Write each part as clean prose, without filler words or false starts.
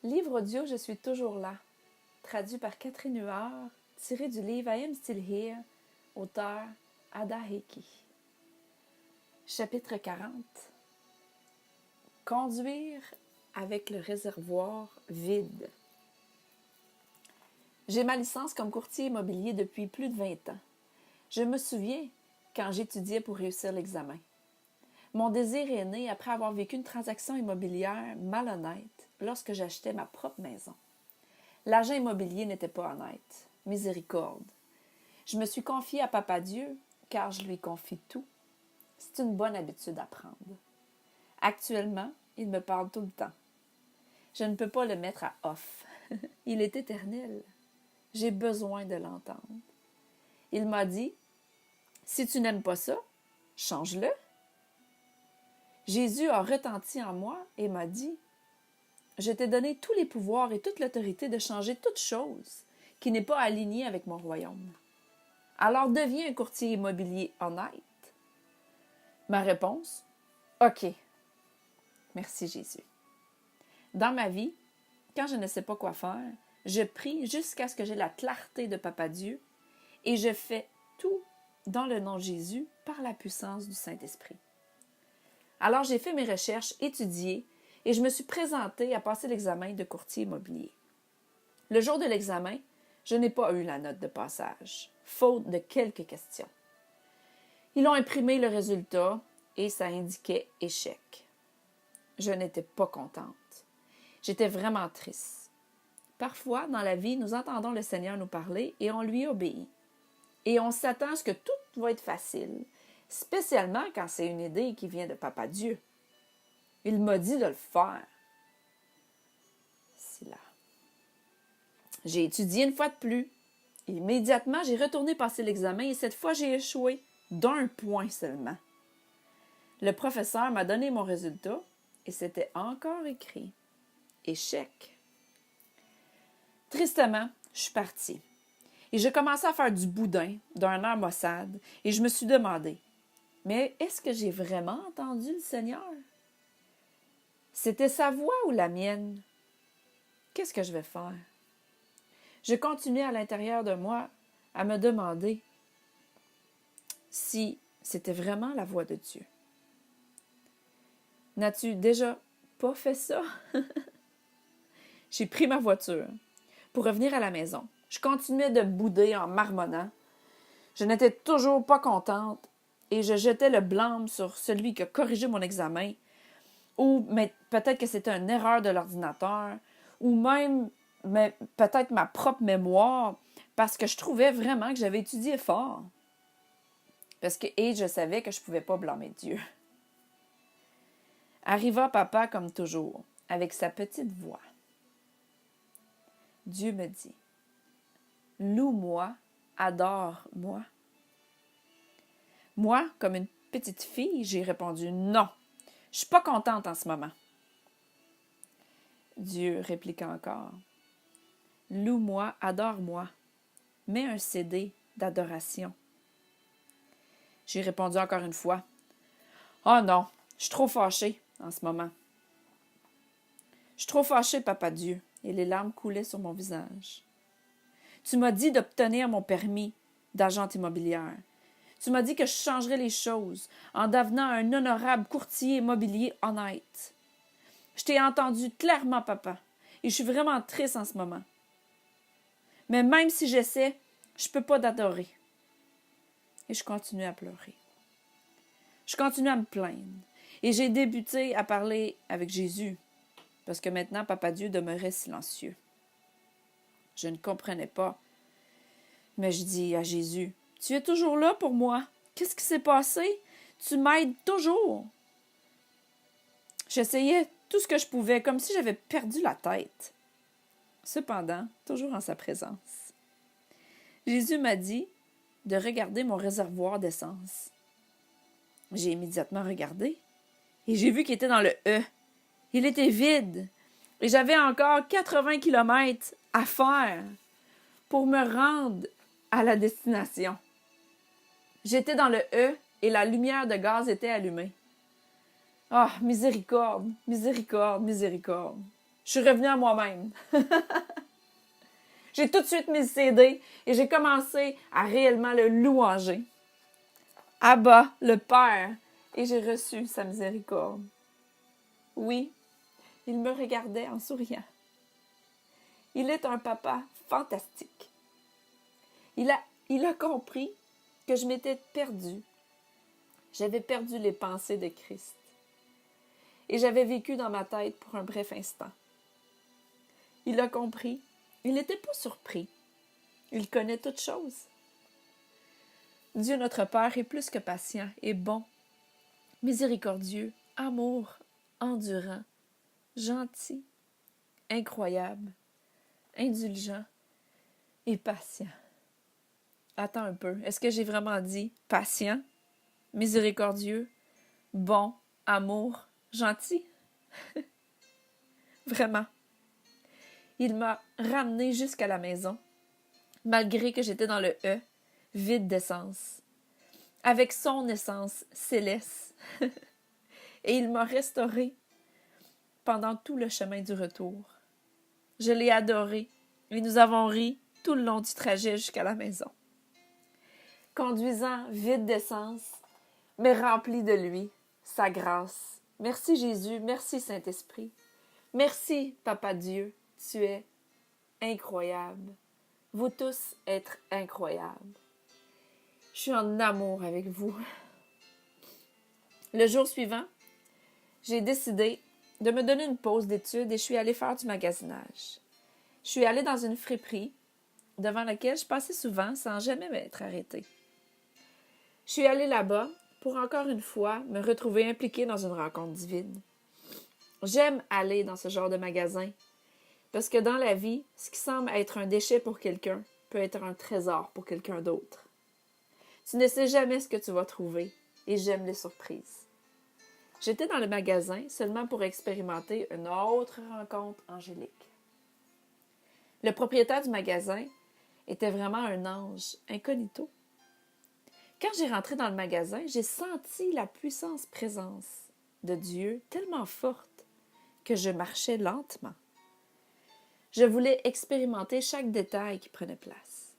Livre audio Je suis toujours là, traduit par Catherine Huard, tiré du livre I Am Still Here, auteur Ada Heikki. Chapitre 40. Conduire avec le réservoir vide. J'ai ma licence comme courtier immobilier depuis plus de 20 ans. Je me souviens quand j'étudiais pour réussir l'examen. Mon désir est né après avoir vécu une transaction immobilière malhonnête lorsque j'achetais ma propre maison. L'agent immobilier n'était pas honnête. Miséricorde. Je me suis confiée à Papa Dieu car je lui confie tout. C'est une bonne habitude à prendre. Actuellement, il me parle tout le temps. Je ne peux pas le mettre à off. Il est éternel. J'ai besoin de l'entendre. Il m'a dit, « Si tu n'aimes pas ça, change-le. » Jésus a retenti en moi et m'a dit, « Je t'ai donné tous les pouvoirs et toute l'autorité de changer toute chose qui n'est pas alignée avec mon royaume. Alors deviens un courtier immobilier honnête. » Ma réponse, « OK. » Merci Jésus. Dans ma vie, quand je ne sais pas quoi faire, je prie jusqu'à ce que j'ai la clarté de Papa Dieu et je fais tout dans le nom de Jésus par la puissance du Saint-Esprit. Alors j'ai fait mes recherches, étudié et je me suis présentée à passer l'examen de courtier immobilier. Le jour de l'examen, je n'ai pas eu la note de passage, faute de quelques questions. Ils ont imprimé le résultat et ça indiquait échec. Je n'étais pas contente. J'étais vraiment triste. Parfois, dans la vie, nous entendons le Seigneur nous parler et on lui obéit. Et on s'attend à ce que tout va être facile, spécialement quand c'est une idée qui vient de Papa Dieu. Il m'a dit de le faire. C'est là. J'ai étudié une fois de plus. Immédiatement, j'ai retourné passer l'examen et cette fois, j'ai échoué d'1 point seulement. Le professeur m'a donné mon résultat et c'était encore écrit « Échec ». Tristement, je suis partie. Et je commençais à faire du boudin d'un air maussade et je me suis demandé, mais est-ce que j'ai vraiment entendu le Seigneur? C'était sa voix ou la mienne? Qu'est-ce que je vais faire? Je continuais à l'intérieur de moi à me demander si c'était vraiment la voix de Dieu. N'as-tu déjà pas fait ça? J'ai pris ma voiture pour revenir à la maison. Je continuais de bouder en marmonnant. Je n'étais toujours pas contente et je jetais le blâme sur celui qui a corrigé mon examen ou peut-être que c'était une erreur de l'ordinateur ou même peut-être ma propre mémoire parce que je trouvais vraiment que j'avais étudié fort. Et je savais que je ne pouvais pas blâmer Dieu. Arriva papa comme toujours, avec sa petite voix. Dieu me dit, « Loue-moi, adore-moi. » Moi, comme une petite fille, j'ai répondu « Non, je ne suis pas contente en ce moment. » Dieu répliqua encore, « Loue-moi, adore-moi. Mets un CD d'adoration. » J'ai répondu encore une fois, « Oh non, je suis trop fâchée en ce moment. » Je suis trop fâchée, Papa Dieu, et les larmes coulaient sur mon visage. Tu m'as dit d'obtenir mon permis d'agente immobilière. Tu m'as dit que je changerais les choses en devenant un honorable courtier immobilier honnête. Je t'ai entendu clairement, papa, et je suis vraiment triste en ce moment. Mais même si j'essaie, je ne peux pas t'adorer. Et je continue à pleurer. Je continue à me plaindre. Et j'ai débuté à parler avec Jésus, parce que maintenant, Papa Dieu demeurait silencieux. Je ne comprenais pas. Mais je dis à Jésus, « Tu es toujours là pour moi. Qu'est-ce qui s'est passé? Tu m'aides toujours. » J'essayais tout ce que je pouvais, comme si j'avais perdu la tête. Cependant, toujours en sa présence. Jésus m'a dit de regarder mon réservoir d'essence. J'ai immédiatement regardé et j'ai vu qu'il était dans le E. Il était vide et j'avais encore 80 kilomètres à faire pour me rendre à la destination. J'étais dans le E et la lumière de gaz était allumée. Ah, miséricorde, miséricorde, miséricorde. Je suis revenue à moi-même. J'ai tout de suite mis le CD et j'ai commencé à réellement le louanger. Abba, le Père, et j'ai reçu sa miséricorde. Oui, il me regardait en souriant. Il est un papa fantastique. Il a compris que je m'étais perdue. J'avais perdu les pensées de Christ. Et j'avais vécu dans ma tête pour un bref instant. Il a compris. Il n'était pas surpris. Il connaît toutes choses. Dieu notre Père est plus que patient et bon, miséricordieux, amour, endurant, gentil, incroyable, indulgent et patient. Attends un peu, est-ce que j'ai vraiment dit patient, miséricordieux, bon, amour, gentil? Vraiment. Il m'a ramené jusqu'à la maison, malgré que j'étais dans le E, vide d'essence, avec son essence céleste. Et il m'a restauré pendant tout le chemin du retour. Je l'ai adoré et nous avons ri tout le long du trajet jusqu'à la maison. Conduisant vide d'essence, mais rempli de lui, sa grâce. Merci Jésus, merci Saint-Esprit. Merci Papa Dieu, tu es incroyable. Vous tous êtes incroyables. Je suis en amour avec vous. Le jour suivant, j'ai décidé de me donner une pause d'études et je suis allée faire du magasinage. Je suis allée dans une friperie devant laquelle je passais souvent sans jamais m'être arrêtée. Je suis allée là-bas pour encore une fois me retrouver impliquée dans une rencontre divine. J'aime aller dans ce genre de magasin parce que dans la vie, ce qui semble être un déchet pour quelqu'un peut être un trésor pour quelqu'un d'autre. Tu ne sais jamais ce que tu vas trouver et j'aime les surprises. J'étais dans le magasin seulement pour expérimenter une autre rencontre angélique. Le propriétaire du magasin était vraiment un ange incognito. Quand j'ai rentré dans le magasin, j'ai senti la puissance présence de Dieu tellement forte que je marchais lentement. Je voulais expérimenter chaque détail qui prenait place.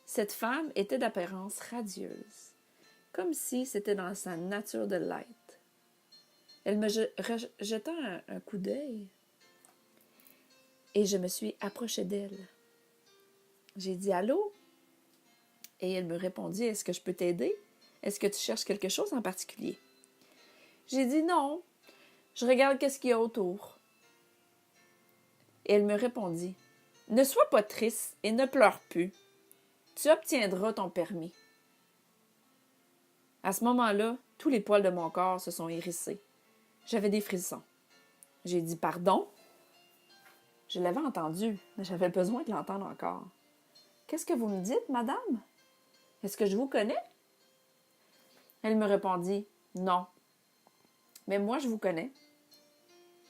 Cette femme était d'apparence radieuse, comme si c'était dans sa nature de l'être. Elle me jeta un coup d'œil et je me suis approchée d'elle. J'ai dit « Allô? » Et elle me répondit « Est-ce que je peux t'aider? Est-ce que tu cherches quelque chose en particulier? » J'ai dit « Non, je regarde qu'est-ce qu'il y a autour. » Et elle me répondit « Ne sois pas triste et ne pleure plus. Tu obtiendras ton permis. » À ce moment-là, tous les poils de mon corps se sont hérissés. J'avais des frissons. J'ai dit « Pardon? » Je l'avais entendu, mais j'avais besoin de l'entendre encore. « Qu'est-ce que vous me dites, madame? Est-ce que je vous connais? » Elle me répondit « Non, mais moi je vous connais. »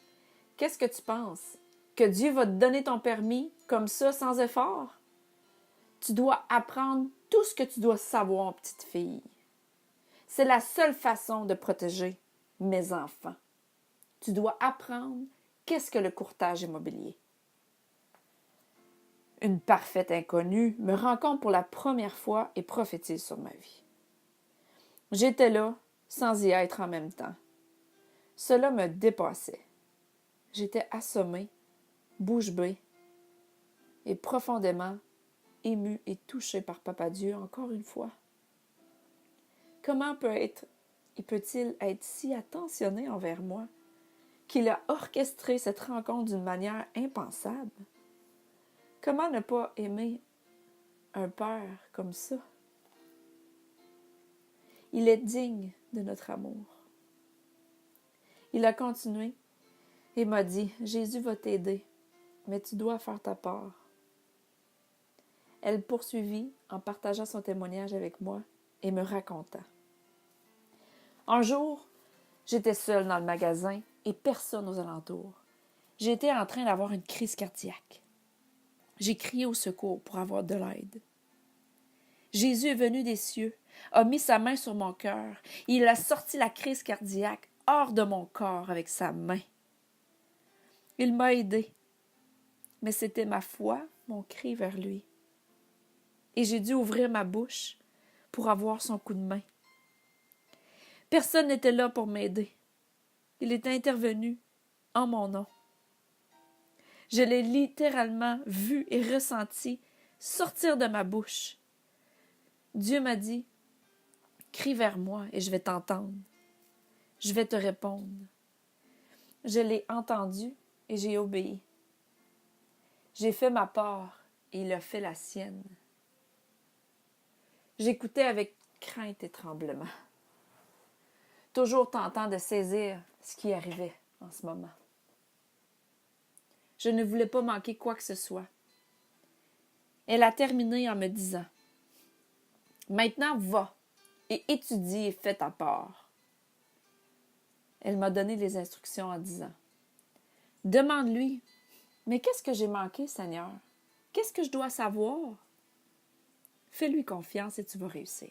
« Qu'est-ce que tu penses? Que Dieu va te donner ton permis comme ça, sans effort? Tu dois apprendre tout ce que tu dois savoir, petite fille. C'est la seule façon de protéger mes enfants. Tu dois apprendre qu'est-ce que le courtage immobilier. Une parfaite inconnue me rencontre pour la première fois et prophétise sur ma vie. J'étais là, sans y être en même temps. Cela me dépassait. J'étais assommée, bouche bée, et profondément émue et touchée par Papa Dieu encore une fois. Comment peut-il être si attentionné envers moi qu'il a orchestré cette rencontre d'une manière impensable? Comment ne pas aimer un père comme ça? Il est digne de notre amour. Il a continué et m'a dit « Jésus va t'aider, mais tu dois faire ta part. » Elle poursuivit en partageant son témoignage avec moi et me raconta. Un jour, j'étais seule dans le magasin et personne aux alentours. J'étais en train d'avoir une crise cardiaque. J'ai crié au secours pour avoir de l'aide. Jésus est venu des cieux, a mis sa main sur mon cœur. Il a sorti la crise cardiaque hors de mon corps avec sa main. Il m'a aidé, mais c'était ma foi, mon cri vers lui. Et j'ai dû ouvrir ma bouche pour avoir son coup de main. Personne n'était là pour m'aider. Il est intervenu en mon nom. Je l'ai littéralement vu et ressenti sortir de ma bouche. Dieu m'a dit, crie vers moi et je vais t'entendre. Je vais te répondre. Je l'ai entendu et j'ai obéi. J'ai fait ma part et il a fait la sienne. J'écoutais avec crainte et tremblement, toujours tentant de saisir ce qui arrivait en ce moment. Je ne voulais pas manquer quoi que ce soit. Elle a terminé en me disant « Maintenant, va et étudie et fais ta part. » Elle m'a donné les instructions en disant « Demande-lui, mais qu'est-ce que j'ai manqué, Seigneur? Qu'est-ce que je dois savoir? Fais-lui confiance et tu vas réussir. »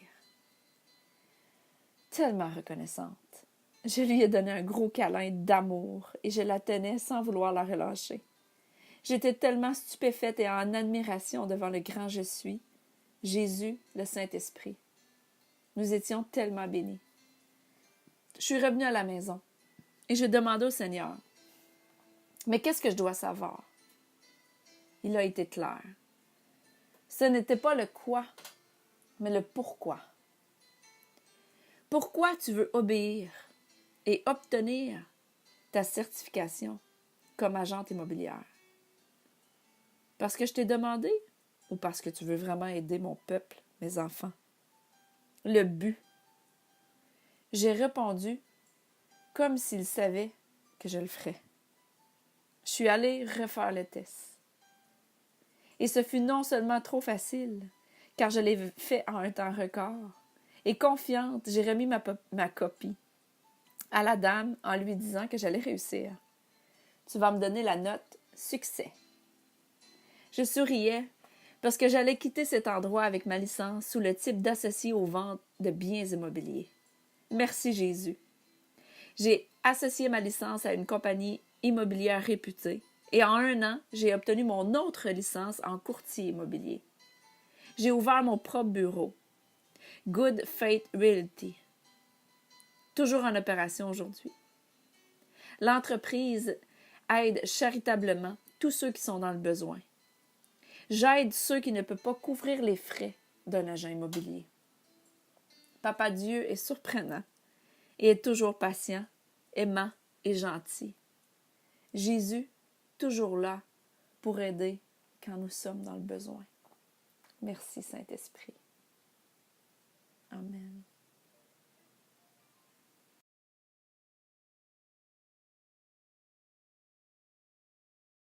Tellement reconnaissante. Je lui ai donné un gros câlin d'amour et je la tenais sans vouloir la relâcher. J'étais tellement stupéfaite et en admiration devant le grand je suis, Jésus, le Saint-Esprit. Nous étions tellement bénis. Je suis revenue à la maison et je demandais au Seigneur, « Mais qu'est-ce que je dois savoir? » Il a été clair. Ce n'était pas le quoi, mais le pourquoi. Pourquoi tu veux obéir et obtenir ta certification comme agente immobilière? Parce que je t'ai demandé ou parce que tu veux vraiment aider mon peuple, mes enfants? Le but. J'ai répondu comme s'il savait que je le ferais. Je suis allée refaire le test. Et ce fut non seulement trop facile, car je l'ai fait en un temps record, et confiante, j'ai remis ma copie à la dame en lui disant que j'allais réussir. Tu vas me donner la note succès. Je souriais parce que j'allais quitter cet endroit avec ma licence sous le type d'associé aux ventes de biens immobiliers. Merci Jésus. J'ai associé ma licence à une compagnie immobilière réputée et en un an, j'ai obtenu mon autre licence en courtier immobilier. J'ai ouvert mon propre bureau, Good Faith Realty, toujours en opération aujourd'hui. L'entreprise aide charitablement tous ceux qui sont dans le besoin. J'aide ceux qui ne peuvent pas couvrir les frais d'un agent immobilier. Papa Dieu est surprenant et est toujours patient, aimant et gentil. Jésus, toujours là pour aider quand nous sommes dans le besoin. Merci Saint-Esprit. Amen.